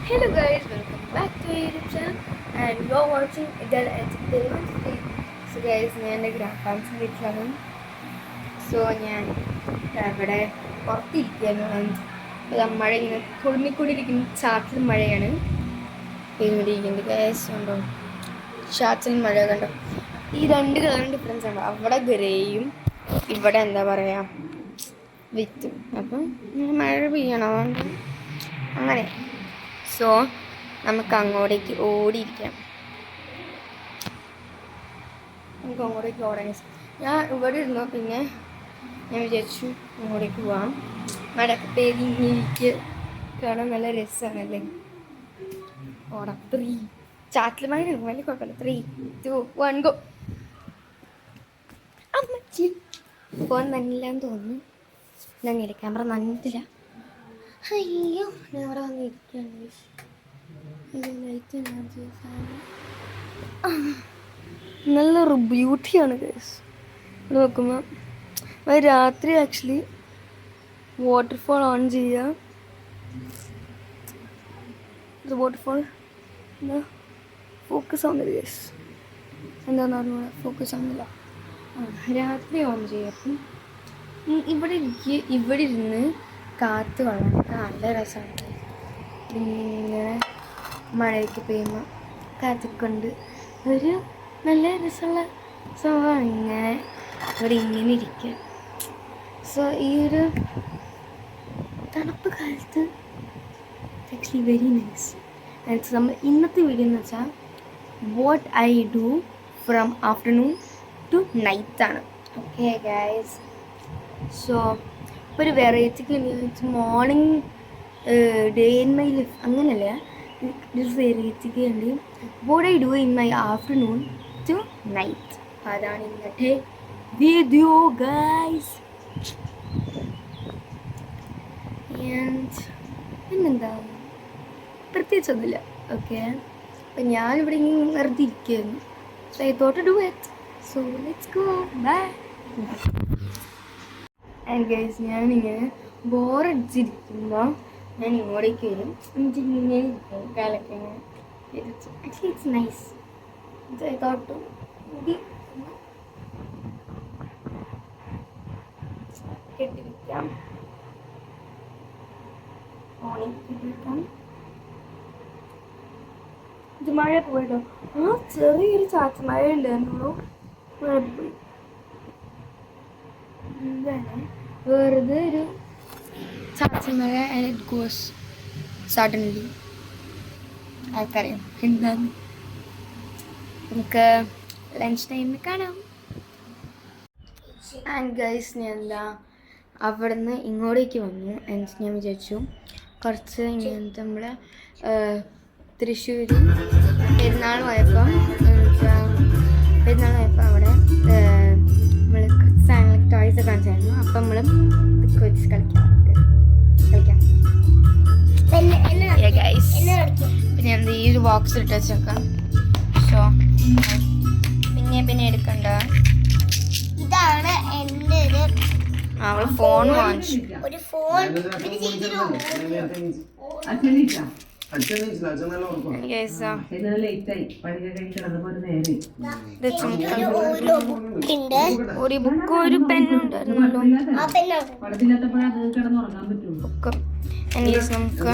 Hello guys, welcome back to our YouTube channel and you are watching Idal Entertainment Today. So guys, ഞാൻ എൻ്റെ grand പാരൻസിൻ്റെ വീട്ടിലാണ്. So ഞാൻ ഇവിടെ പുറത്തിരിക്കുകയാണ്. മഴ ഇങ്ങനെ കുടുങ്ങിക്കൂടിയിരിക്കുന്ന ചാറ്റൽ മഴയാണ് പെയ്തുകൊണ്ടിരിക്കുന്നത്. ഗൈസ് ഉണ്ടോ, ചാറ്റൽ മഴ കണ്ടോ? ഈ രണ്ട് കളറിന് ഡിഫറൻസ് ഉണ്ടോ? അവിടെ ഗ്രേയും ഇവിടെ എന്താ പറയുക വിത്തും. അപ്പം മഴ പെയ്യണം അങ്ങനെ. സോ നമുക്ക് അങ്ങോട്ടേക്ക് ഓടിയിരിക്കാം. നമുക്ക് അങ്ങോട്ടേക്ക് ഓടാൻ ഞാൻ ഇവിടെ ഇരുന്നു. പിന്നെ ഞാൻ വിചാരിച്ചു അങ്ങോട്ടേക്ക് പോവാം. മഴയൊക്കെ പെയ്തിരിക്ക് കാണാൻ നല്ല രസമാണല്ലേ. ഓടാം. 3 ചാറ്റിൽ മഴ വലിയ കുഴപ്പമില്ല. 3, 2, 1 ഗോ. അമ്മച്ചി ഫോൺ നന്നില്ലാന്ന് തോന്നുന്നു. നന്നില്ല, ക്യാമറ നന്നില്ല. അയ്യോ, ഞാൻ അവിടെ വന്നിരിക്കുകയാണ്. നല്ലൊരു ബ്യൂട്ടിയാണ് ഗൈസ്. നോക്കുമ്പോൾ അത് രാത്രി ആക്ച്വലി വാട്ടർഫോൾ ഓൺ ചെയ്യുക. വാട്ടർഫോൾ എന്താ ഫോക്കസ് ആവുന്നില്ല ഗൈസ്, എന്താണെന്ന് പറഞ്ഞാൽ ഫോക്കസ് ആവുന്നില്ല. രാത്രി ഓൺ ചെയ്യുക. അപ്പം ഇവിടെ ഇരുന്ന് കാറ്റ് കൊള്ളാൻ നല്ല രസമാണ്. ഇങ്ങനെ മഴയൊക്കെ പെയ്യുമ്പോൾ കാറ്റൊക്കെ കൊണ്ട് ഒരു നല്ല രസമുള്ള സംഭവമാണ്. ഇങ്ങനെ ഇവിടെ ഇങ്ങനെ ഇരിക്കുക. സോ ഈ ഒരു തണുപ്പ് കാലത്ത് ആക്ച്വലി വെരി നൈസ്. നമ്മൾ ഇന്നത്തെ വീഡിയോ എന്ന് വെച്ചാൽ what I do from afternoon to നൈറ്റാണ്. ഓക്കെ ഗൈസ്, സോ ഇപ്പോൾ ഒരു വെറൈറ്റിക്ക് morning day in my life അങ്ങനെയല്ല, ഒരു വെറൈറ്റിക്ക് വേണ്ടി what I do in my afternoon to night. അതാണ് ഇന്നത്തെ വീഡിയോ ഗൈസ്. പിന്നെന്താ പ്രത്യേകിച്ചൊന്നുമില്ല. ഓക്കെ, അപ്പം ഞാനിവിടെ ഇങ്ങനെ വെറുതെ ഇരിക്കുകയായിരുന്നു. So I thought to do it. So let's go. Bye. And guys, ഞാനിങ്ങനെ ബോറടിച്ചിരിക്കുമ്പോൾ ഞാൻ ഇങ്ങോട്ടേക്ക് വരും. എന്നിട്ട് ഇങ്ങനെ ഇരിക്കും, കാലൊക്കെ ഇങ്ങനെ വിരിച്ച്. Actually it's nice. I thought to കെട്ടിവെക്കാം, ഓണി കെട്ടിവെക്കാം. ഇത് മഴ പോയിട്ടോ. ചെറിയൊരു ചാറ്റൽ മഴ ഉണ്ടായിരുന്നുള്ളൂ, മഴ പോയി. എന്താണ് വെറുതെ ഒരു ചാറ്റൽ മഴ ആൻഡ് ഇറ്റ് ഗോസ് സഡൻലി. ആൾക്കറിയാം എന്താണ്. നമുക്ക് ലഞ്ച് ടൈമിൽ കാണാം. ആൻഡ് ഗൈസ്, ഞാൻ എന്താ അവിടെ നിന്ന് ഇങ്ങോട്ടേക്ക് വന്നു. ആൻഡ് ഞാൻ വിചാരിച്ചു കുറച്ച് ഇങ്ങനത്തെ നമ്മൾ തൃശ്ശൂർ പെരുന്നാൾ പോയപ്പോൾ അവിടെ നമ്മൾ കുറച്ച് സാധനങ്ങൾ ടോയ്സ് കാണിച്ചായിരുന്നു. അപ്പം നമ്മൾ ഇതൊക്കെ വെച്ച് കളിക്കാം. പിന്നെ എന്ത് ഈ ഒരു ബോക്സ് ഇട്ട് വെച്ചേക്കാം. സോ പിന്നെ എടുക്കണ്ട. ഇതാണ് എൻ്റെ അവൾ ഫോൺ വാങ്ങിച്ചു. ഒരു ഫോൺ. ഒരു ബുക്ക് ഒരു പെന്നുണ്ടായിരുന്നല്ലോ. ബുക്ക് നമുക്ക്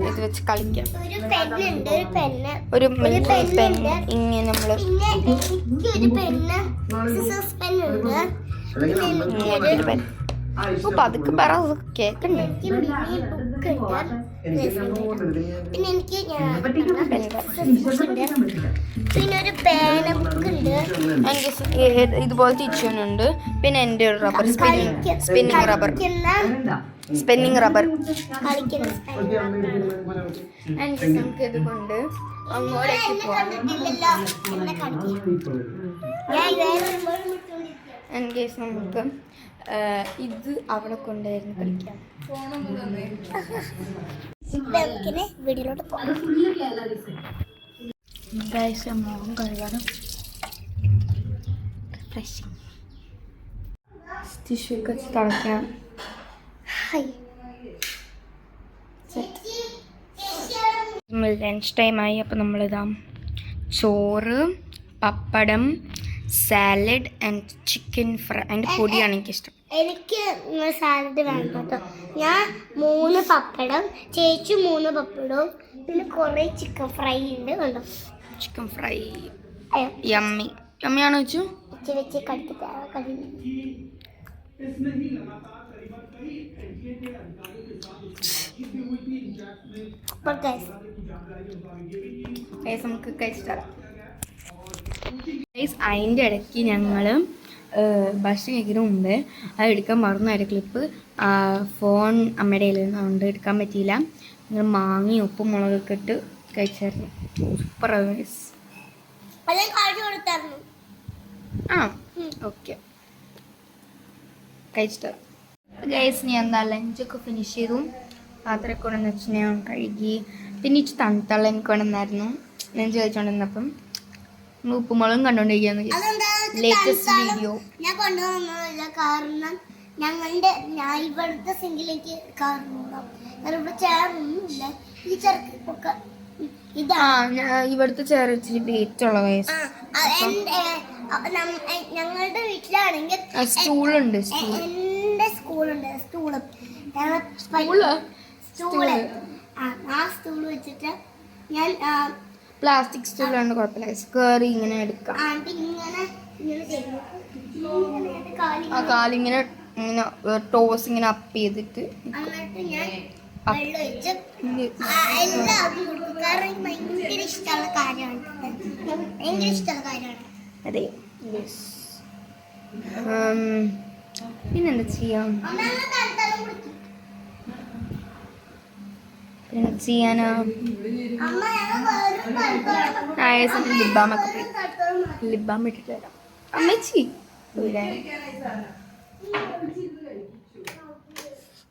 ഇത് വെച്ച് കളിക്കാം. ഒരു പെൻ ഇങ്ങനെ നമ്മള് പതുക്കെ പറ, കേക്കണ്ടേ. പിന്നെ എനിക്ക് പിന്നെ ഒരു പേന ബുക്ക് ഉണ്ട്. എനിക്ക് ഇതുപോലത്തെ ഇച്ചുണ്ട്. പിന്നെ എൻ്റെ ഒരു റബ്ബർ സ്പിന്നിങ് റബ്ബർ നമുക്ക് ഇതുകൊണ്ട് അങ്ങോട്ടേക്ക് പോകാം. നമുക്ക് ഇത് അവിടെ കൊണ്ടായിരുന്നു കളിക്കാം. വീട്ടിലോട്ട് പോകാം. മോഹം കഴുകാനും റിഫ്രഷിങ് ടിഷ്യൂ ഒക്കെ തുടയ്ക്കാം. ഹായ്. ലഞ്ച് ടൈമായി. അപ്പോൾ നമ്മളിതാ ചോറ്, പപ്പടം, സാലഡ് ആൻഡ് ചിക്കൻ ഫ്രൈ. അതിൻ്റെ പൊടിയാണ് എനിക്കിഷ്ടം. എനിക്ക് സാലഡ് വേണ്ട കേട്ടോ. ഞാൻ 3 പപ്പടം, ചേച്ചി 3 പപ്പടവും, പിന്നെ കുറേ ചിക്കൻ ഫ്രൈ ഉണ്ട് കണ്ടോ. Chicken fry yummy. യമ്മിയാണോ വെച്ചു വെച്ച് കടിക്കട്ടെ. നമുക്ക് കഴിച്ചിട്ടാം. അതിൻ്റെ ഇടയ്ക്ക് ഞങ്ങൾ ഭക്ഷണം കഴിക്കുന്ന മുമ്പ് അത് എടുക്കാൻ മറന്നു. ക്ലിപ്പ് ഫോൺ അമ്മയുടെ കയ്യിൽ കൊണ്ട് എടുക്കാൻ പറ്റിയില്ല. ഞങ്ങൾ മാങ്ങയും ഉപ്പും മുളകൊക്കെ ഇട്ട് കഴിച്ചായിരുന്നു. Super guys. ആ ഓക്കെ കഴിച്ചിട്ട് ഗൈസ്. ഞാൻ എന്താ ലഞ്ചൊക്കെ ഫിനിഷ് ചെയ്തു. പാത്രമൊക്കെ കൊണ്ടുവന്ന് വെച്ച് ഞാൻ കഴുകി. പിന്നെ ഇച്ചിരി തണുത്തുള്ള എനിക്ക് കൊണ്ടുവന്നായിരുന്നു. ലഞ്ച് കഴിച്ചോണ്ടിരുന്നപ്പം ഉപ്പുമുളകും കണ്ടോണ്ടിരിക്കുകയാണ്. ലേറ്റസ്റ്റ് വീഡിയോ ഞാൻ കൊണ്ടുവന്നില്ല. കാരണം ഞാൻ ഇവിടുത്തെ സിംഗിലേക്ക് ഇവിടെ ചേർന്നില്ല. ഈ ചെറുക്കൊക്കെ ഇവിടുത്തെ ചെറിയ ഇച്ചിരി വെയിറ്റ് ഉള്ള വയസ്സ്. ഞങ്ങളുടെ വീട്ടിലാണെങ്കിൽ സ്റ്റൂളുണ്ട്. എന്റെ സ്കൂളുണ്ട്. സ്റ്റൂള് ആ സ്റ്റൂള് വെച്ചിട്ട് ഞാൻ പ്ലാസ്റ്റിക് സ്റ്റൂളാണ്, കുഴപ്പമില്ല. കയറി ഇങ്ങനെ എടുക്കാം. ആ കാലിങ്ങനെ ഇങ്ങനെ ടോസ് ഇങ്ങനെ അപ്പ് ചെയ്തിട്ട് അതെ. പിന്നെന്താ ചെയ്യാം, ചെയ്യാനാ ലിബാം ഇട്ടിട്ട് തരാം അമ്മച്ചി.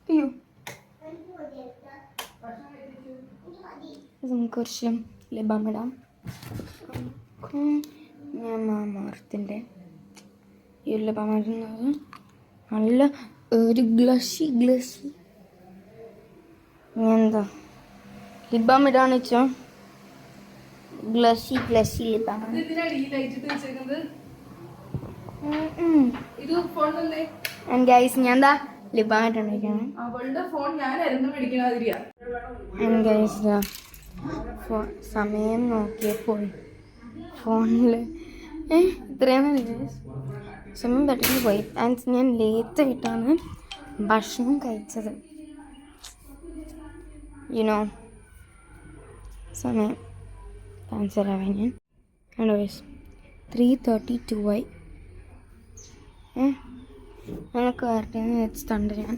അയ്യോ നമുക്ക് കുറച്ച് ലിബാം ഇടാം. ഞാൻ മാമത്തിൻ്റെ ഈ ലിബാം ഇടുന്നത് നല്ല ഒരു ഗ്ലഷി എന്താ ലിബാം ഇടാന്ന് വെച്ചോ. ഗ്ലഷി ലിബാം. ഗൈസ് ഞാൻ എന്താ ലിബാം ഇട്ടുണ്ടായിരിക്കണം. സമയം നോക്കിയപ്പോൾ ഫോണിൽ ഇത്രയാണ് സമയം പെട്ടെന്ന് പോയി. ആൻഡ് ഞാൻ ലേറ്റായിട്ടാണ് ഭക്ഷണം കഴിച്ചത്. യുനോ സമയം ക്യാൻസലാവാൻ ഞാൻ കണ്ടോ. 3:32 ഞങ്ങൾക്ക് വരട്ടെ വെച്ചിട്ടുണ്ട്. ഞാൻ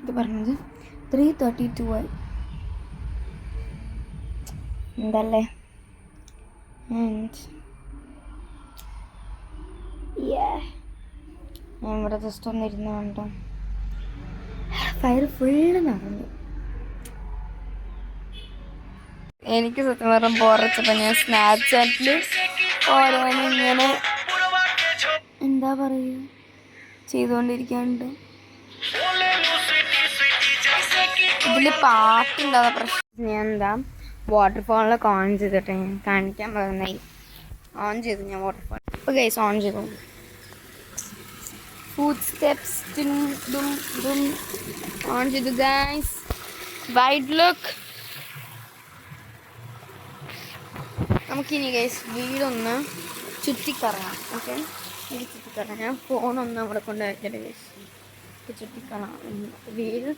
ഇത് പറഞ്ഞത് 3:32 എന്തല്ലേ. ഞാൻ ഇവിടെ ജസ്റ്റ് ഒന്ന് ഇരുന്ന് കണ്ടോ. ഫയർ ഫുള്ള് നടന്നു. എനിക്ക് സത്യം പറഞ്ഞാൽ ബോറച്ചപ്പോൾ ഞാൻ സ്നാപ്ചാറ്റിൽ ഓരോന്നിങ്ങനെ എന്താ പറയുക ചെയ്തുകൊണ്ടിരിക്കാനുണ്ട്. ഇതിൽ പാട്ടുണ്ടാകുന്ന പ്രശ്നം. ഞാൻ എന്താ വാട്ടർഫോളിലൊക്കെ ഓൺ ചെയ്തിട്ട് ഞാൻ കാണിക്കാൻ പറഞ്ഞായി. ഓൺ ചെയ്തു ഞാൻ വാട്ടർഫോൾ. ഇപ്പോൾ ഗൈസ് ഓൺ ചെയ്തു. ഫുഡ് സ്റ്റെപ്സ് ഓൺ ചെയ്തു ഗൈസ്. Wide look. നമുക്കിനി ഗൈസ് വീടൊന്ന് ചുറ്റിക്കറങ്ങാം. ഓക്കെ, വീട് ചുറ്റിക്കറങ്ങാം. ഞാൻ ഫോണൊന്ന് അവിടെ കൊണ്ട് വയ്ക്കട്ടെ ഗൈസ്. ചുറ്റിക്കറങ്ങാം. വീട്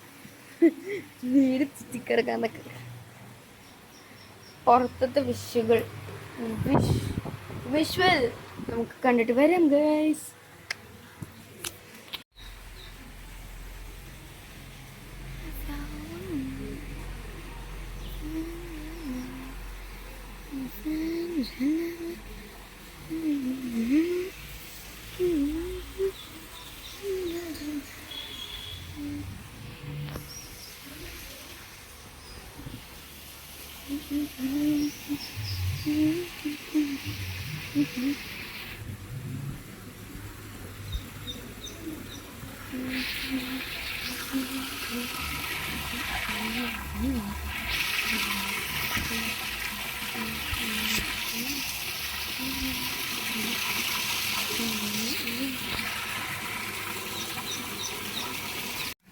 ചുറ്റിക്കറങ്ങാന്നൊക്കെ പുറത്തത്തെ വിഷ്വൽ നമുക്ക് കണ്ടിട്ട് വരാം ഗൈസ്.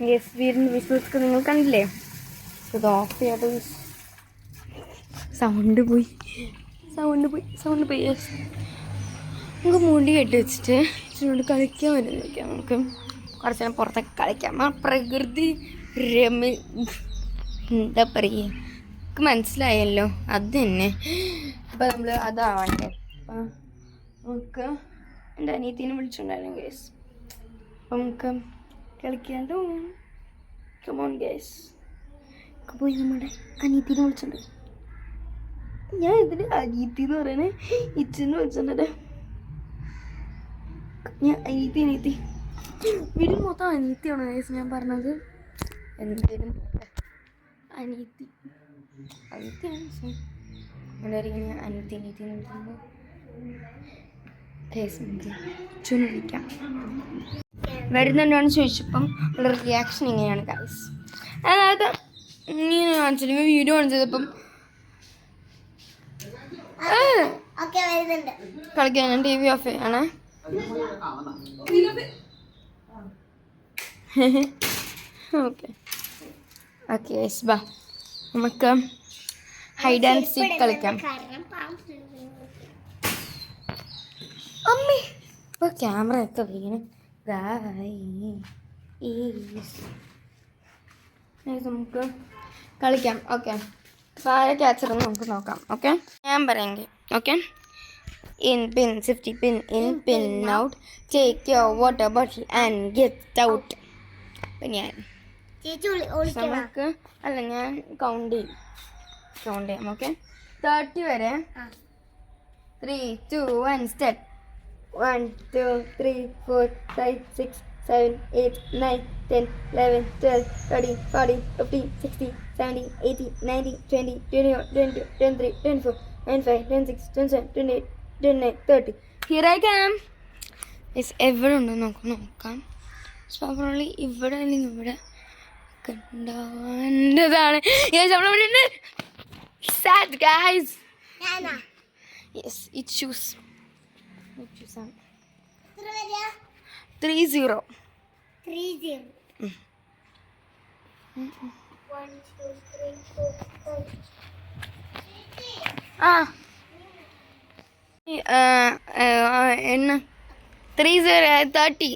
യെസ്, വീടിൻ്റെ വിഷ്വൽസൊക്കെ നിങ്ങൾ കണ്ടില്ലേ? ഇത് ഓഫ് ചെയ്യാതെ സൗണ്ട് പോയി. യെസ്, നമുക്ക് മുടി കെട്ടി വെച്ചിട്ട് ഇച്ചിരി കളിക്കാൻ വരുന്നിരിക്കാം. നമുക്ക് കുറച്ച് നേരം പുറത്തൊക്കെ കളിക്കാം. ആ പ്രകൃതി എന്താ പറയുക, നമുക്ക് മനസ്സിലായല്ലോ, അത് തന്നെ. അപ്പം നമ്മൾ അതാവണ്ടേ. അപ്പം നമുക്ക് എൻ്റെ അനിയത്തിനെ വിളിച്ചിട്ടുണ്ടായിരുന്നു ഗേസ്. അപ്പം നമുക്ക് കളിക്കാണ്ടോ. Come on guys. പോയി നമ്മുടെ അനിയത്തിനെ വിളിച്ചിട്ടുണ്ട്. ഞാൻ ഇതിന് അനിയത്തി എന്ന് പറയണേ, ഇച്ചെന്ന് വിളിച്ചിട്ടുണ്ട്. ഞാൻ അനിയത്തി വീട്ടിൽ മൊത്തം അനിയത്തിയാണ് ഗേസ് ഞാൻ പറഞ്ഞത്. എന്തേലും അനിയത്തിയാണ് എല്ലാവരും ഞാൻ അനിയത്തിനെ വിളിക്കുമ്പോൾ വിളിക്കാം. വരുന്നുണ്ടോയെന്ന് ചോദിച്ചപ്പം ഉള്ള റിയാക്ഷൻ ഇങ്ങനെയാണ് ഗൈസ്. അതായത് ഇങ്ങനെ കാണിച്ചിട്ട് വീഡിയോ കാണിച്ചപ്പം കളിക്കാൻ ഞാൻ TV ഓഫ് ചെയ്യാണ്. ഓക്കെ യെസ്, ബാ നമുക്ക് ഹൈഡ് ആൻഡ് സീക്ക് കളിക്കാം. അമ്മേ ഇപ്പോൾ ക്യാമറ ഒക്കെ വീണ് നമുക്ക് കളിക്കാം. ഓക്കെ, സാര ക്യാച്ചറെന്ന് നമുക്ക് നോക്കാം. ഓക്കെ, ഞാൻ പറയാമെങ്കിൽ. Okay, in pin 50 pin in pin out, take your water bottle and get out. അപ്പം ഞാൻ നമുക്ക് അല്ല ഞാൻ കൗണ്ട് ചെയ്യാം. ഓക്കെ, 30 വരെ 3, 2, 1 start. 1, 2, 3, 4, 5, 6, 7, 8, 9, 10, 11, 12, 13, 14, 15, 16, 17, 18, 19, 20, 21, 22, 23, 24, 25, 26, 27, 28, 29, 30. Here I come. എവിടെ ഉണ്ടോ നോക്കാം. പ്രോബ്ലി ഇവിടെ അല്ലെങ്കിൽ ഇവിടെ കണ്ടതാണ്. Sad guys. Yes, it choose. 30. 30. 1, 2, 3, 4, 5. என்ன 30 30.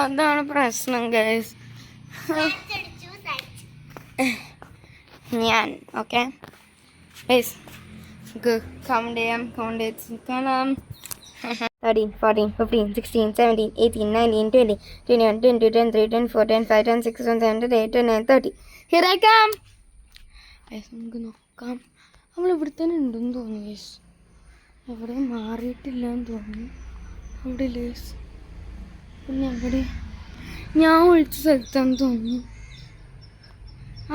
അതാണ് പ്രശ്നം ഗൈസ്. ഞാൻ ഓക്കെ ഗൈസ് കൗണ്ട് ചെയ്യാം. 13, 14, 15, 16, 17, 18, 19, 20, 21, 22, 23, 24, 25, 26, 27, 28, 29, 30. Here I come. ഗൈസ് നമുക്ക് നോക്കാം. നമ്മൾ ഇവിടെ തന്നെ ഉണ്ടെന്ന് തോന്നുന്നു ഗൈസ്. എവിടെ മാറിയിട്ടില്ല എന്ന് തോന്നുന്നു. അവിടെ ഗൈസ് പിന്നെ അവിടെ ഞാൻ വിളിച്ച സ്ഥലത്താന്ന് തോന്നുന്നു.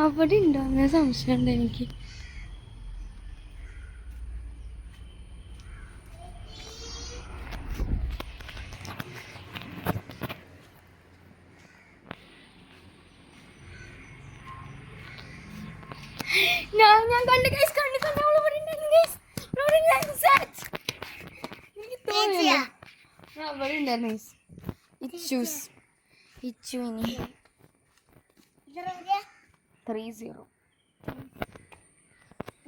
അവിടെ ഉണ്ടോ അങ്ങനെ സംശയമുണ്ട് എനിക്ക്. ഞാൻ കണ്ടു ഗൈസ്, കണ്ടു അവിടെ ഉണ്ടായിരുന്നു ഗൈസ്. ഇച്ചു ഇനി 30.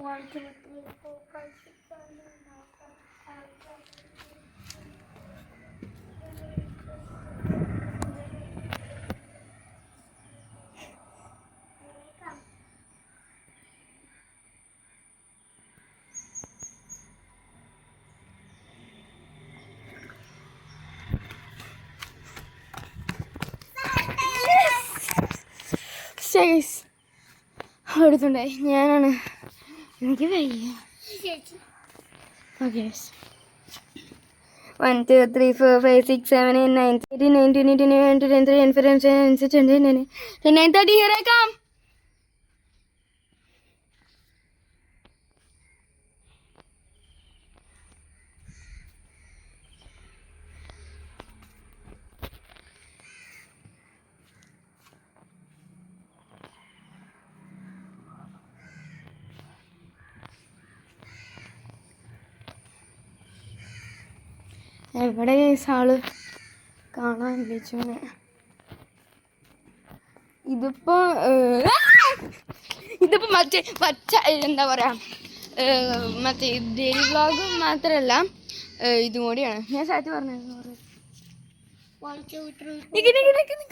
1, 2, 3, 4, 5, 6, 7, 8, എടുത്തുണ്ടായി. ഞാനാണ്, എനിക്ക് വയ്യ. Okay 1 2 3 4 5 6 7 8 9 10 11 12 13 14 15 16 17 18 19 20 here I come. എവിടെ ആള് കാണാൻ വിളിച്ചോനെ. ഇതിപ്പോ മറ്റേ എന്താ പറയാ മറ്റേ ഡെയിലി വ്ളോഗ് മാത്രല്ല ഇതും കൂടിയാണ്. ഞാൻ സാറ്റ് പറഞ്ഞിരുന്നു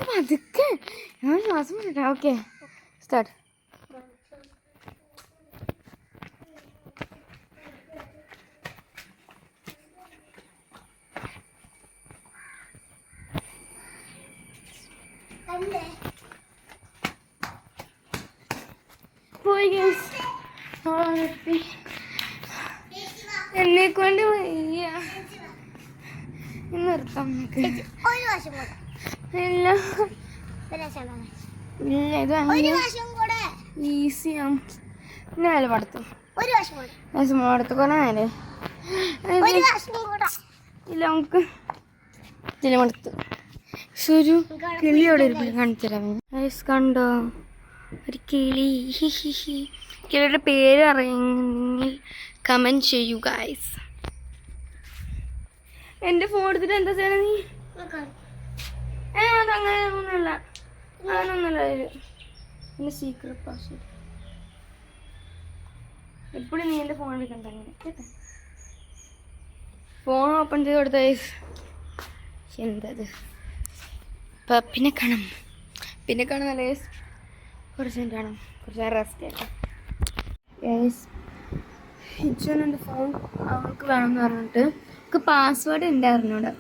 പതുക്കെ ഞാൻ ശ്വാസം പറഞ്ഞിട്ടാ. Okay start. പോയി ഗൈസ്, എന്നെ കൊണ്ട് വയ്യ. നിർത്താം നമുക്ക്. ഇല്ല ഇല്ല, ഇത് അങ്ങനെ ഈസിയാണ്. ഞാനും പടത്തും അടുത്ത് കൊറേ ഇല്ല നമുക്ക് ഇതിലും അടുത്ത് ഒരു കിളിയോടെ കാണിച്ചു തരാം. കണ്ടോ ഒരു കിളി. കിളിയുടെ പേര് അറിയെങ്കിൽ കമൻറ്റ് ചെയ്യൂ ഗൈസ്. എൻ്റെ ഫോൺ എടുത്തിട്ട് എന്താ ചെയ്യണ നീ? അതങ്ങനെയൊന്നുമല്ല, അങ്ങനൊന്നുമല്ല. എൻ്റെ സീക്രട്ട് പാസ്വേഡ് എപ്പോഴും നീ എൻ്റെ ഫോൺ എടുക്കണ്ട. അങ്ങനെ കേട്ടോ, ഫോൺ ഓപ്പൺ ചെയ്ത് കൊടുത്ത ഗൈസ്. എന്തത് പിന്നെ കാണാം നല്ല ഗൈസ്. കുറച്ച് മിനിറ്റ് കാണാം, കുറച്ച് റെസ്റ്റ് ആക്കാം ഗൈസ്. ഹിജുവിൻ്റെ ഫോൺ അവൾക്ക് വേണമെന്ന് പറഞ്ഞിട്ട് അവൾക്ക് പാസ്വേഡ് ഉണ്ട് അറിഞ്ഞൂടെ.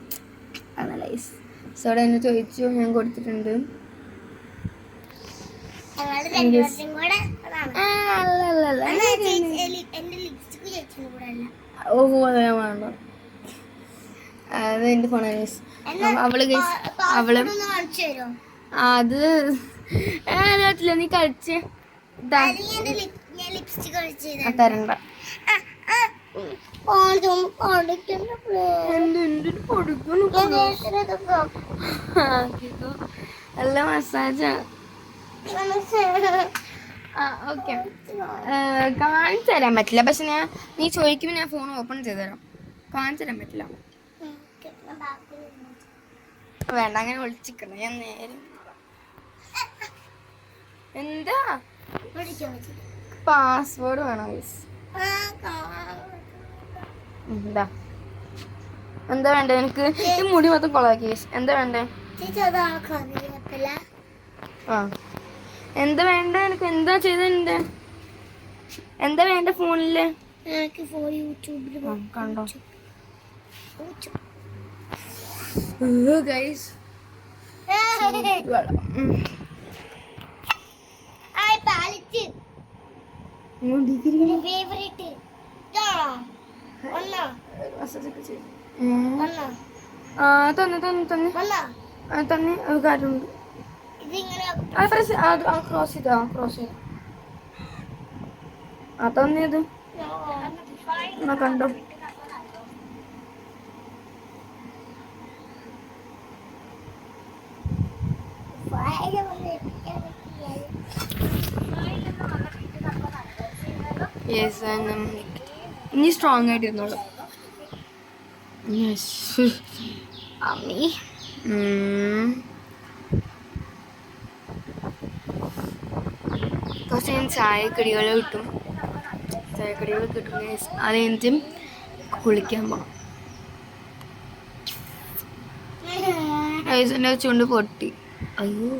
അതല്ല ഗൈസ്, പാസ്വേഡ് എന്നെ ചോദിച്ചു, ഞാൻ കൊടുത്തിട്ടുണ്ട്. ഓഹോ അത് ഞാൻ വേണ്ട, അത് എൻ്റെ ഫോണാണ് ഗൈസ്. അവള് ഗൈസ് അത് അറിയത്തില്ല. നീ കളിച്ച് തരണ്ട. നല്ല മസാജാണ്. ഓക്കെ, കാണിച്ചു തരാൻ പറ്റില്ല. പക്ഷെ നീ ചോദിക്കുമ്പോൾ ഞാൻ ഫോൺ ഓപ്പൺ ചെയ്ത് തരാം. കാണിച്ചു തരാൻ പറ്റില്ല. വേണ്ട, അങ്ങനെ ഒളിച്ചിക്കണം. ഞാൻ നേരെ എന്താ പാസ്വേഡ് വേണം ഗൈസ്. എന്താ വേണ്ടേ എനിക്ക്? ഈ മുടി മൊത്തം കൊളാക്കി ഗൈസ്. എന്താ വേണ്ടേ? ആ എന്താ വേണ്ട എനിക്ക്? എന്താ ചെയ്തേ? എന്താ വേണ്ട ഫോണില്? കണ്ടോ ഗൈസ്, തന്നെ ഒരു കാര്യമുണ്ട്. ക്രോസ് ചെയ്ത തന്നത് കണ്ടോ? ഇനി സ്ട്രോങ് ആയിട്ട് ഇരുന്നോളൂ. യെസ് അമ്മി. കുറച്ച് ഞാൻ ചായക്കടികൾ കിട്ടും. അത് കഴിഞ്ഞിട്ടും കുളിക്കാൻ പോകാം. ഐസിൻ്റെ ചുണ്ട് പൊട്ടി. അയ്യോ,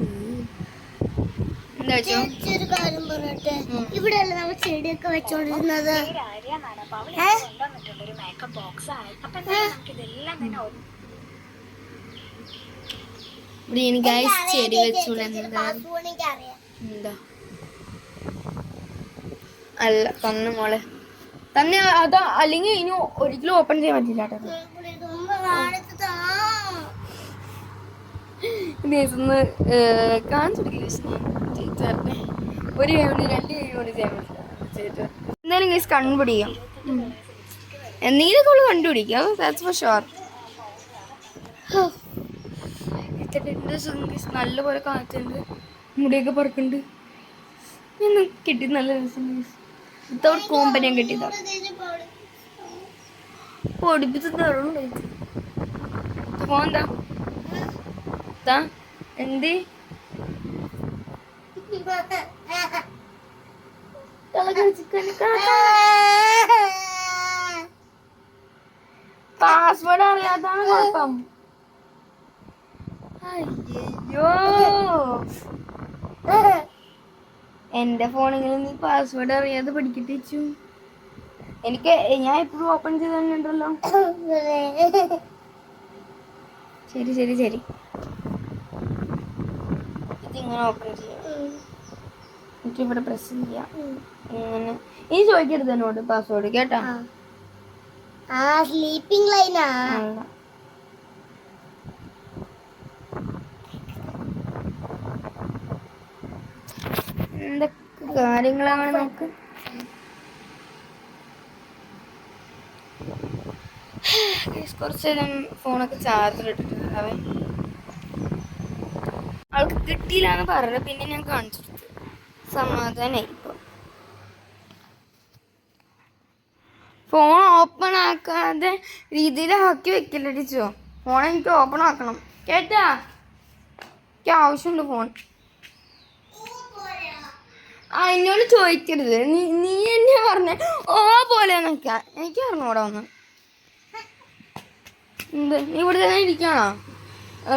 എന്താ വെച്ചോ? ഇവിടെ നമ്മൾ ചെടിയൊക്കെ വെച്ചോണ്ടിരുന്നത്. ചെടി വെച്ചോളൂ. എന്താ അല്ല തന്നെ മോളെ തന്നെ. അതാ അല്ലെങ്കിൽ ഇനി ഒരിക്കലും ഓപ്പൺ ചെയ്യാൻ പറ്റില്ല കേട്ടോ. ഒന്ന് കാണിച്ചു കൊടുക്കില്ലേ ഒരു ഗെയിമിന് 2 ഗെയിം കൊണ്ട് ചെയ്യാൻ പറ്റില്ല. എന്തായാലും കേസ് കണ്ടുപിടിക്കാം, എന്തെങ്കിലും അവള് കണ്ടുപിടിക്കാം, ദാറ്റ്സ് ഫോർ ഷുവർ. നല്ലപോലെ കാറ്റുണ്ട്, മുടിയൊക്കെ പറക്കുന്നുണ്ട്. കിട്ടി നല്ല രസം. വിത്തൗട്ട് കോമ്പനി ഞാൻ കിട്ടിയതാണ്. പൊടിപ്പിച്ച് തരുന്നുണ്ട് പോന്താ എന്ത് പാസ്വേഡ് അറിയാതാണ് കുഴപ്പം. അയ്യോ എന്റെ ഫോണിൽ നീ പാസ്വേഡ് അറിയാതെ പഠിക്കട്ടിച്ചു. എനിക്ക് ഞാൻ എപ്പോഴും ഓപ്പൺ ചെയ്ത് തന്നെ ഉണ്ടല്ലോ. ശരി ശരി ശരി, ഇതിങ്ങനെ ഓപ്പൺ ചെയ്യാം. എനിക്കിവിടെ പ്രസ് ചെയ്യാം ഇങ്ങനെ. ഇനി ചോദിക്കരുത് എന്നോട് പാസ്വേഡ് കേട്ടാ. സ്ലീപ്പിംഗ് ലൈനാ. എന്തൊക്കെ കാര്യങ്ങളാണ് നമുക്ക്. കുറച്ച് നേരം ഫോണൊക്കെ ചാർജിലിട്ടിട്ടുണ്ട്. അവൻ ആൾക്ക് കിട്ടിയില്ലാന്ന് പറഞ്ഞു, പിന്നെ ഞാൻ കാണിച്ചു കൊടുത്തു. സമാധാനായി. ഇപ്പൊ ഫോൺ ഓപ്പൺ ആക്കാതെ രീതിയിൽ ആക്കി വെക്കില്ലടിച്ചോ. ഫോൺ എനിക്ക് ഓപ്പൺ ആക്കണം കേട്ടാ. എനിക്ക് ആവശ്യമുണ്ട് ഫോൺ. എന്നോട് ചോദിക്കരുത്. നീ എന്നെ പറഞ്ഞ ഓ പോലെ നിൽക്കാം. എനിക്ക് അറിഞ്ഞൂടെ ഒന്ന്. എന്ത് നീ ഇവിടെ തന്നെ ഇരിക്കണോ?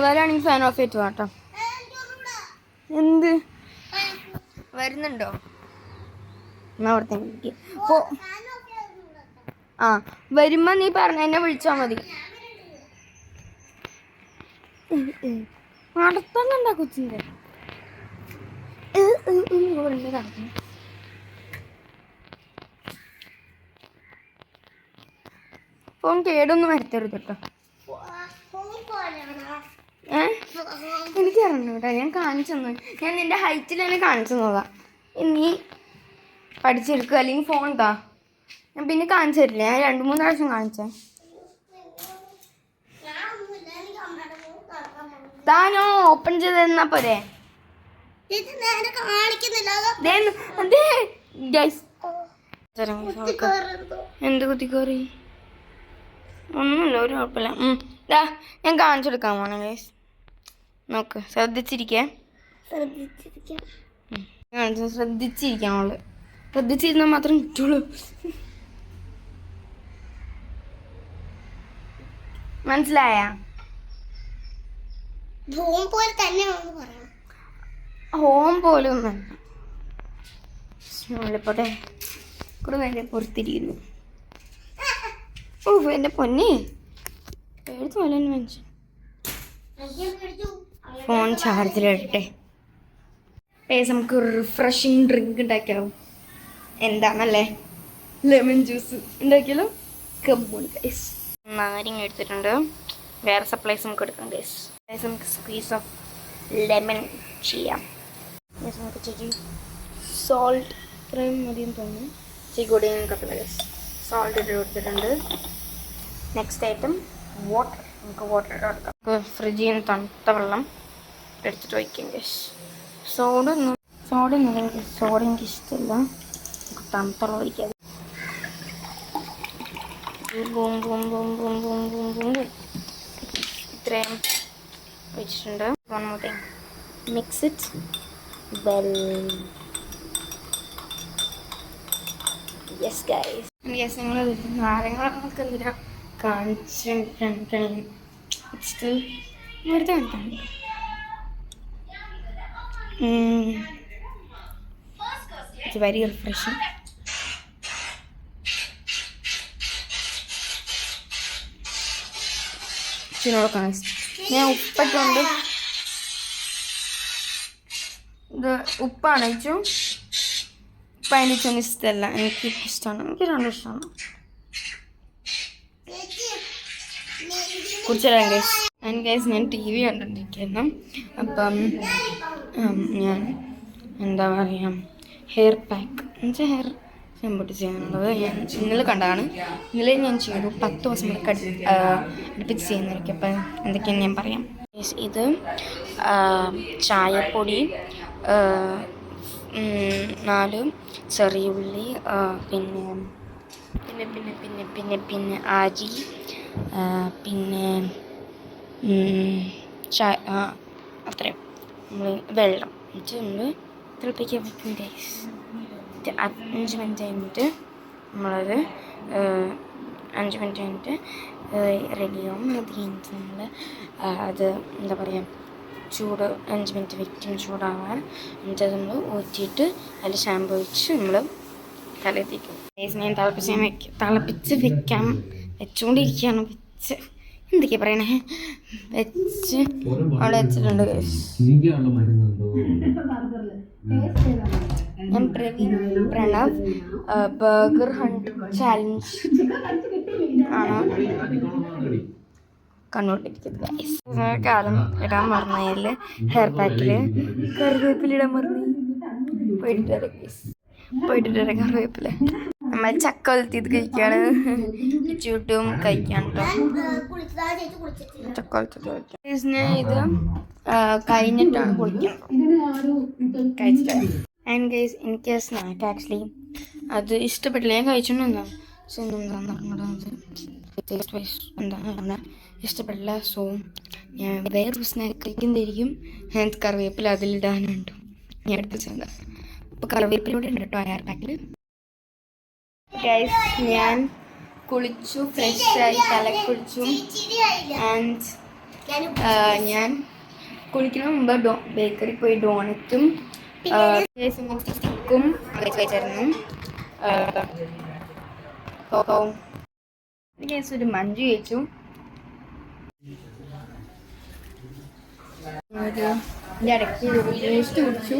വരാണെങ്കിൽ ഫാൻ ഓഫ് ചെയ്തിട്ട് വാട്ടോ. എന്ത് വരുന്നുണ്ടോ? എന്നാ അവിടെ തന്നെ ഇരിക്കും. ആ വരുമ്പോ നീ പറഞ്ഞ എന്നെ വിളിച്ചാ മതി. നടത്തം കണ്ടാ കൊച്ചിന്റെ ഫോൺ കേടൊന്നും വരുത്തരുത് കേട്ടോ. എനിക്ക് അറിഞ്ഞൂടാ, ഞാൻ കാണിച്ചു തന്നു. ഞാൻ നിന്റെ ഹൈറ്റിൽ തന്നെ കാണിച്ചു തന്നതാ. നീ പഠിച്ചെടുക്കുക അല്ലെങ്കിൽ ഫോൺ താ. ഞാൻ പിന്നെ കാണിച്ചു തരില്ല. ഞാൻ 2-3 പ്രാവശ്യം കാണിച്ചേ. താനോ ഓപ്പൺ ചെയ്ത് തന്നാ പോരെ. എന്ത് കുത്തിക്കോറി? ഒന്നുമില്ല, ഒരു കുഴപ്പമില്ല. ഞാൻ കാണിച്ചെടുക്കാൻ പോണേ ഗൈസ്. നോക്ക്, ശ്രദ്ധിച്ചിരിക്കാം. ശ്രദ്ധിച്ചിരിക്കാനുള്ളു. ശ്രദ്ധിച്ചിരുന്നാൽ മാത്രം കിട്ടുള്ളൂ. മനസ്സിലായ? ഹോം പോലെ ഒന്നല്ല. പോട്ടെ, കൂടെ വേണ്ട പുറത്തിരിക്കുന്നു. ഓ എന്റെ പൊന്നെ, പേടിച്ചു പോലെ മനുഷ്യൻ. ഫോൺ ചാർജിലിട്ടെ നമുക്ക് റിഫ്രഷിങ് ഡ്രിങ്ക് ഉണ്ടാക്കിയാവും. എന്താണല്ലേ, ലെമൺ ജ്യൂസ് ഉണ്ടാക്കിയാലോ. കമ്പൂൺ ഗൈസ്, നാരങ്ങ എടുത്തിട്ടുണ്ട്. വേറെ സപ്ലൈസ് നമുക്ക് എടുക്കാം ഗൈസ്. നമുക്ക് സ്ക്വീസ് ഓഫ് ലെമൺ ചെയ്യാം. നമുക്ക് ചേച്ചി സോൾട്ട് ഇത്രയും മതിയെന്ന് തോന്നുന്നു. ഇച്ചിരി കൂടി കുഴപ്പമില്ല ഗൈസ്. സോൾട്ട് ഇട്ട് കൊടുത്തിട്ടുണ്ട്. Next item water. നമുക്ക് വാട്ടർ ഇട്ട് കൊടുക്കാം. നമുക്ക് ഫ്രിഡ്ജിൽ നിന്ന് തണുത്ത വെള്ളം എടുത്തിട്ട് വയ്ക്കാം ഗൈസ്. സോഡ എനിക്ക് ഇഷ്ടമില്ല. നമുക്ക് തണുത്ത വെള്ളം ഒഴിക്കാം. ഇത്രയും ഒഴിച്ചിട്ടുണ്ട്. One more thing, mix it well. Yes guys, നിങ്ങൾ നാരങ്ങളൊക്കെ എന്തിനാ കാണിച്ചിട്ട് വെറുതെ കാണിക്കാൻ. It's very refreshing. ഞാൻ ഉപ്പിട്ടുണ്ട്. ഇത് ഉപ്പാണ് വെച്ചു. ഉപ്പ് അതിൻ്റെ വെച്ചൊന്നും ഇഷ്ടമല്ല. എനിക്ക് ഇഷ്ടമാണ്. എനിക്ക് രണ്ടും ഇഷ്ടമാണ്. കുറിച്ചറിയാം ഗൈസ്. ആൻഡ് ഗൈസ് ഞാൻ TV കണ്ടിരിക്കുന്നു. അപ്പം ഞാൻ എന്താ പറയുക, ഹെയർ പാക്ക് എന്നുവെച്ചാൽ ഹെയർ ഷാമ്പൂട്ട് ചെയ്യാനുള്ളത് ഞാൻ ഇന്നലെ കണ്ടതാണ്. ഇന്നലെ ഞാൻ ചെയ്തു 10 ദിവസം അടുപ്പിച്ച് ചെയ്യുന്നതായിരിക്കും. അപ്പം എന്തൊക്കെയാണ് ഞാൻ പറയാം. ഇത് ചായപ്പൊടി, 4 ചെറിയ ഉള്ളി, പിന്നെ അരി, പിന്നെ അത്രയും നമ്മൾ വെള്ളം എന്നിട്ട് നമ്മൾ തിളപ്പിക്കാൻ വെക്കും ഗൈസ്. 5 മിനിറ്റ് കഴിഞ്ഞിട്ട് നമ്മളത് 5 മിനിറ്റ് കഴിഞ്ഞിട്ട് റെഡിയാവും. അത് കഴിഞ്ഞിട്ട് നമ്മൾ അത് എന്താ പറയുക, 5 മിനിറ്റ് വെക്കും ചൂടാവാൻ. എന്നിട്ട് നമ്മൾ ഊറ്റിയിട്ട് അതിൽ ഷാമ്പു ഒഴിച്ച് നമ്മൾ തലയെത്തിക്കും. ഞാൻ തിളപ്പിച്ച് വെച്ചുകൊണ്ടിരിക്കുകയാണ്. എന്തൊക്കെയാ പറയണേ, വെച്ച് അവിടെ വെച്ചിട്ടുണ്ട്. ഞാൻ പ്രണവ് ബർഗർ ഹണ്ട് ചാലഞ്ച് ആണ് കണ്ടുകൊണ്ടിരിക്കുന്നത്. കാലം ഇടാൻ പറഞ്ഞതിൽ ഹെയർ പാക്കിൽ കറിവേപ്പിലിടാൻ പറഞ്ഞു. പോയിട്ട് കറിവേപ്പില നമ്മൾ ചക്ക വലത്തിയത് കഴിക്കാണ്. ചൂട്ടും കഴിക്കാൻ ചക്ക വലത്തത് കഴിക്കാം. ഞാൻ ഇത് കഴിഞ്ഞിട്ടാണ് കുളിക്കുന്നത്. കഴിച്ചിട്ട് ആൻഡ് ഗൈസ് എനിക്ക് സ്നാക്ക് ആക്ച്വലി അത് ഇഷ്ടപ്പെട്ടില്ല. ഞാൻ കഴിച്ചിട്ടുണ്ടെന്നാ സോ എന്താണ് ഇഷ്ടപ്പെട്ടില്ല. സോ ഞാൻ വേറൊരു സ്നാക്ക് കഴിക്കുന്നതായിരിക്കും. കറിവേപ്പില അതിലിടാനുണ്ട്. ഞാൻ എടുത്ത് അപ്പോൾ കറിവേപ്പിലൂടെ ഉണ്ട് കേട്ടോ ഹെയർ പാക്കിൽ. ഗൈസ് ഞാൻ കുളിച്ചു, ഫ്രഷായി, തല കുളിച്ചു. ആൻഡ് ഞാൻ കുളിക്കുന്ന മുമ്പ് ബേക്കറി പോയി ഡോണറ്റും സ്റ്റിക്കും കഴിച്ചായിരുന്നു. ഗൈസ് ഒരു മഞ്ജു കഴിച്ചു. ഇടയ്ക്ക് ടേസ്റ്റ് കുടിച്ചു.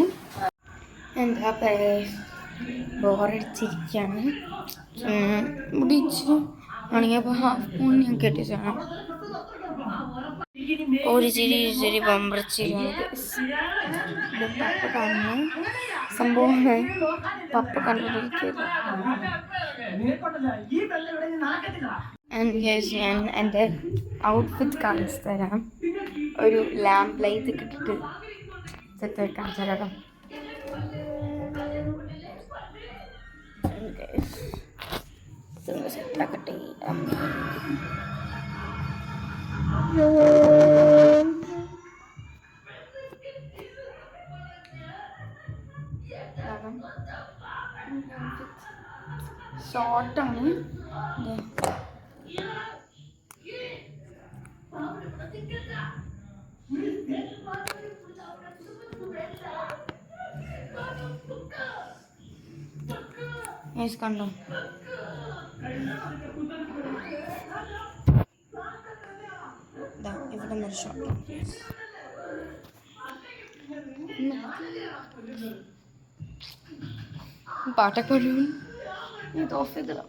എന്താ പറയുക, ബോറടിച്ചിരിക്കുകയാണ്. മുടിച്ചു ആണെങ്കിൽ അപ്പോൾ ഹാഫ് മൂൺ ഞാൻ കെട്ടിച്ചാണ്. ഒരു ചിരി ബമ്പർ ചിരിയാണ്. ഇത് പപ്പ കാണുന്ന സംഭവമാണ്. പപ്പ കണ്ടുപിടിക്കരുത്. ഞാൻ എൻ്റെ ഔട്ട്ഫിറ്റ് കാണിച്ചു തരാം. ഒരു ലാമ്പ് ലൈറ്റ് ഇട്ടിട്ട് സെറ്റ് കാണിച്ചു തരാം. സെറ്റാക്കട്ടെ. ഷോർട്ടാണ്. കണ്ടോ, ഇവിടെ നിന്നൊരു ഷോട്ട്. പാട്ടൊക്കെ ഒഴിവ് ഇത് ഓഫ് ചെയ്തിടാം.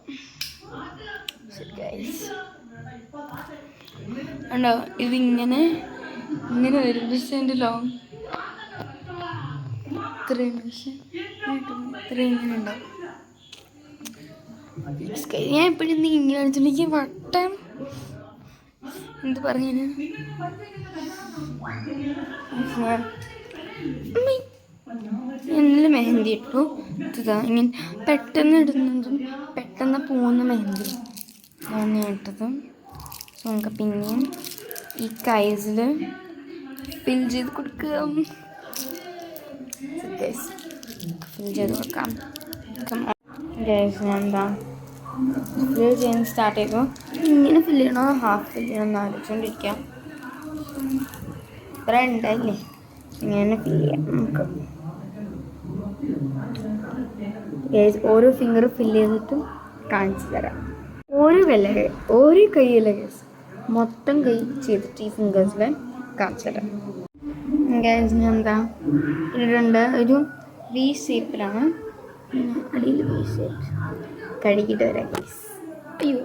ഉണ്ടോ, ഇതിങ്ങനെ വരും. പക്ഷേ എൻ്റെ ലോങ് ഇത്രയും ഇങ്ങനെ ഉണ്ടാവും. ഞാൻ എപ്പോഴും ഇങ്ങനെ കാണിച്ചിട്ടുണ്ടെങ്കിൽ വട്ടം എന്ത് പറയാന്. എന്നിൽ മെഹന്തി ഇട്ടു. ഇതാ ഇങ്ങനെ പെട്ടെന്ന് ഇടുന്നതും പെട്ടെന്ന് പോകുന്ന മെഹന്തി ഞാൻ ഇട്ടതും. സോ നമുക്ക് പിന്നെയും ഈ കൈസിൽ ഫിൽ ചെയ്ത് കൊടുക്കാം. ഫിൽ ചെയ്ത് കൊടുക്കാം. ഞാൻ എന്താ ഫിൽ ചെയ്യാൻ സ്റ്റാർട്ട് ചെയ്തു. ഇങ്ങനെ ഫിൽ ചെയ്യണോ ഹാഫ് ഫിൽ ചെയ്യണോ എന്ന് ആലോചിച്ചുകൊണ്ടിരിക്കാം. ഇത്ര ഉണ്ടായില്ലേ, ഇങ്ങനെ ഫിൽ ചെയ്യാം നമുക്ക്. ഓരോ ഫിംഗർ ഫിൽ ചെയ്തിട്ടും കാണിച്ചു തരാം. ഓരോ കൈയല്ല ഗൈസ്, മൊത്തം കൈ ചെയ്തിട്ട് ഈ ഫിംഗേഴ്സിൽ കാണിച്ചു തരാം. ഗൈസ് ഞാൻ എന്താ ഇട്ടിട്ടുണ്ട്. ഒരു വി ഷേപ്പിലാണ്. അടിയിൽ വി ഷേപ്പ് കഴുകിയിട്ട് വരാം ഗൈസ്. അയ്യോ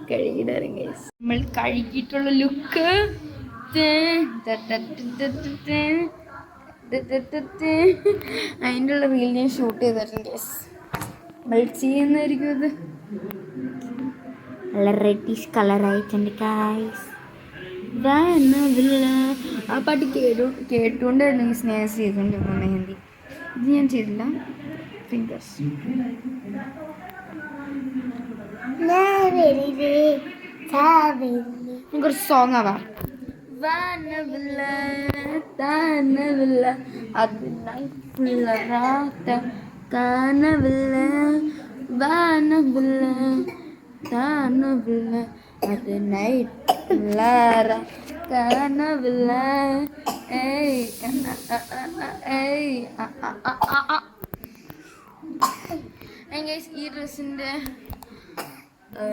കഴുകിയിടാറും ഗൈസ്. നമ്മൾ കഴുകിയിട്ടുള്ള ലുക്ക് അതിൻ്റെ ഉള്ള റീൽ ഞാൻ ഷൂട്ട് ചെയ്തിട്ടുണ്ട് ഗൈസ്. നമ്മൾ ചെയ്യുന്നതായിരിക്കും ഇത്. നല്ല റെഡിഷ് കളറായിട്ടുണ്ട് ഗൈസ്. ആ പാട്ട് കേട്ടുകൊണ്ടായിരുന്നു ഈ സ്നേഹം ചെയ്തുകൊണ്ടിരുന്നു മെഹന്തി. ഇത് ഞാൻ ചെയ്തില്ല. ഫിംഗേഴ്സ് കുറച്ച് സോങ് ആവാം. വാനവില്ല താനവില്ല അതിനായി ഫുള്ളറാത്ത കാനവില്ല വാനവില്ല താനവില്ല അതിനായി ഫുള്ളറ കാനവില്ല ഏയ് ഏയ് ഈ ഡ്രസ്സിൻ്റെ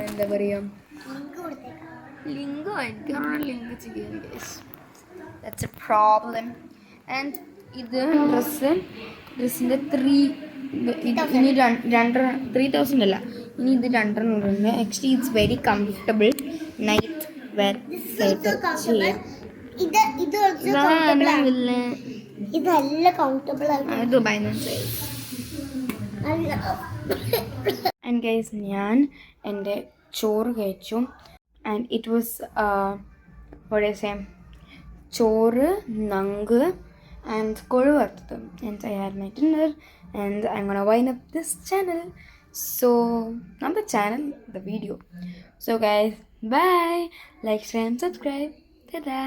എന്താ പറയുക ലിങ്കോ എനിക്കാണ് ലിങ്ക് ചെയ്യാൻ guys. That's a problem. And ഇത് ഡ്രസ്സിൻ്റെ ഇനി 3,000 അല്ല, ഇനി ഇത് 200. Actually it's very comfortable night wear ചെയ്യാം. ദുബായ് ആൻഡ് ഗൈസ് ഞാൻ എൻ്റെ ചോറ് കഴിച്ചു. ആൻഡ് ഇറ്റ് വാസ് ചോറ് നങ്ക് ആൻഡ് കൊഴുവ് വറുത്തത്. And I had my dinner and I'm gonna wind up this channel. So not the channel, the video. So guys, bye. Like, share and subscribe. Ta-da.